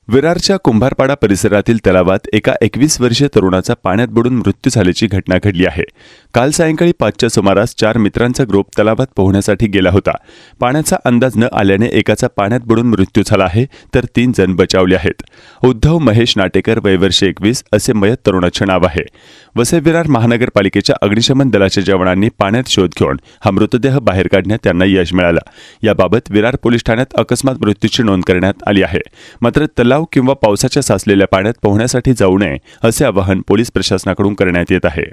विरारच्या कुंभारपाडा परिसरातील तलावात एका 21 वर्षीय तरुणाचा पाण्यात बुडून मृत्यू झाल्याची घटना घडली आहे। काल सायंकाळी 5च्या सुमारास 4 मित्रांचा ग्रुप तलावात पोहण्यासाठी गेला होता। पाण्याचा अंदाज न आल्याने एकाचा पाण्यात बुडून मृत्यू झाला आहे, तर 3 जण बचावले आहेत। उद्धव महेश नाटेकर, वय वर्ष 21 असे मयत तरुणाचे नाव आहे। वसई विरार महानगरपालिकेच्या अग्निशमन दलाच्या जवानांनी पाण्यात शोध घेऊन हा मृतदेह बाहेर काढण्यात त्यांना यश मिळालं। याबाबत विरार पोलीस ठाण्यात अकस्मात मृत्यूची नोंद करण्यात आली आहे। मात्र तलाव किंवा पावसाच्या साचलेल्या पाण्यात पोहण्यासाठी जाऊ नये असे आवाहन पोलीस प्रशासनाकडून करण्यात येत आहे।